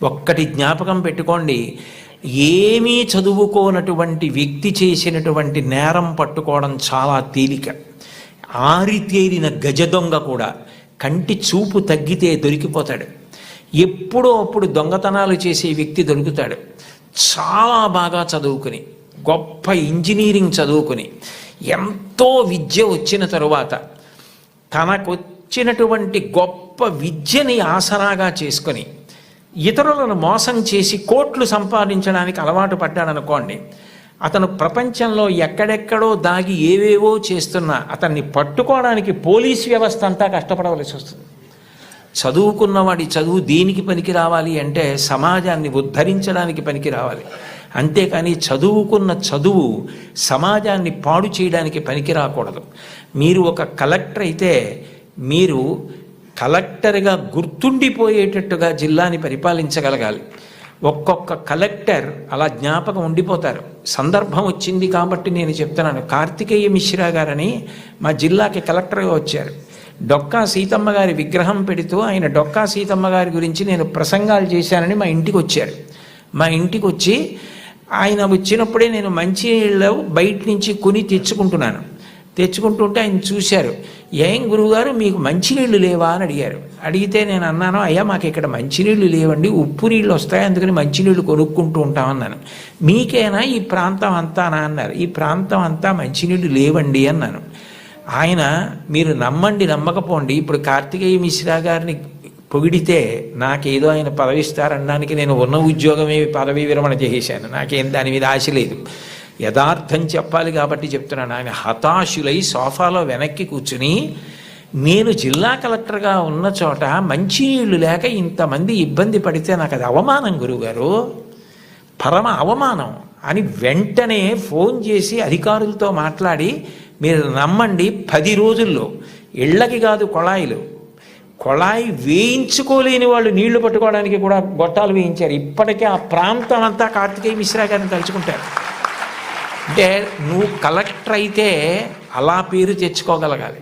ఒక్కటి జ్ఞాపకం పెట్టుకోండి, ఏమీ చదువుకోనటువంటి వ్యక్తి చేసినటువంటి నేరం పట్టుకోవడం చాలా తేలిక. ఆరితేరిన గజ దొంగ కూడా కంటి చూపు తగ్గితే దొరికిపోతాడు. ఎప్పుడో అప్పుడు దొంగతనాలు చేసే వ్యక్తి దొరుకుతాడు. చాలా బాగా చదువుకుని, గొప్ప ఇంజనీరింగ్ చదువుకుని, ఎంతో విద్య వచ్చిన తరువాత తనకొచ్చినటువంటి గొప్ప విద్యని ఆసరాగా చేసుకొని ఇతరులను మోసం చేసి కోట్లు సంపాదించడానికి అలవాటు పడ్డాడనుకోండి, అతను ప్రపంచంలో ఎక్కడెక్కడో దాగి ఏవేవో చేస్తున్నా అతన్ని పట్టుకోవడానికి పోలీస్ వ్యవస్థ అంతా కష్టపడవలసి వస్తుంది. చదువుకున్నవాడి చదువు దేనికి పనికి రావాలి అంటే సమాజాన్ని ఉద్ధరించడానికి పనికి రావాలి. అంతేకాని చదువుకున్న చదువు సమాజాన్ని పాడు చేయడానికి పనికి రాకూడదు. మీరు ఒక కలెక్టర్ అయితే మీరు కలెక్టర్గా గుర్తుండిపోయేటట్టుగా జిల్లాని పరిపాలించగలగాలి. ఒక్కొక్క కలెక్టర్ అలా జ్ఞాపకం ఉండిపోతారు. సందర్భం వచ్చింది కాబట్టి నేను చెప్తున్నాను. కార్తికేయ మిశ్రా గారని మా జిల్లాకి కలెక్టర్గా వచ్చారు. డొక్కా సీతమ్మ గారి విగ్రహం పెడుతూ ఆయన డొక్కా సీతమ్మ గారి గురించి నేను ప్రసంగాలు చేశానని మా ఇంటికి వచ్చారు. మా ఇంటికి వచ్చి ఆయన వచ్చినప్పుడే నేను మంచినీళ్ళు బయట నుంచి కొని తెచ్చుకుంటుంటే ఆయన చూశారు. ఏం గురువుగారు మీకు మంచినీళ్ళు లేవా అని అడిగారు. అడిగితే నేను అన్నాను, అయ్యా మాకు ఇక్కడ మంచినీళ్ళు లేవండి, ఉప్పు నీళ్ళు వస్తాయి, అందుకని మంచినీళ్ళు కొనుక్కుంటూ ఉంటామన్నాను. మీకేనా ఈ ప్రాంతం అంతానా అన్నారు. ఈ ప్రాంతం అంతా మంచినీళ్ళు లేవండి అన్నాను. ఆయన మీరు నమ్మండి నమ్మకపోండి, ఇప్పుడు కార్తికేయ మిశ్రా గారిని పొగిడితే నాకేదో ఆయన పదవి ఇస్తారనడానికి నేను ఉన్న ఉద్యోగమే పదవీ విరమణ చేసేశాను. నాకేం దాని మీద ఆశ లేదు. యథార్థం చెప్పాలి కాబట్టి చెప్తున్నాను. ఆయన హతాశులై సోఫాలో వెనక్కి కూర్చుని నేను జిల్లా కలెక్టర్గా ఉన్న చోట మంచినీళ్ళు లేక ఇంతమంది ఇబ్బంది పడితే నాకు అది అవమానం గురువుగారు, పరమ అవమానం అని వెంటనే ఫోన్ చేసి అధికారులతో మాట్లాడి మీరు నమ్మండి 10 రోజుల్లో ఇళ్ళకి కాదు కొళాయి వేయించుకోలేని వాళ్ళు నీళ్లు పట్టుకోవడానికి కూడా గొట్టాలు వేయించారు. ఇప్పటికే ఆ ప్రాంతం అంతా కార్తికేయ మిశ్రా గారిని తలుచుకుంటారు. అంటే నువ్వు కలెక్టర్ అయితే అలా పేరు తెచ్చుకోగలగాలి.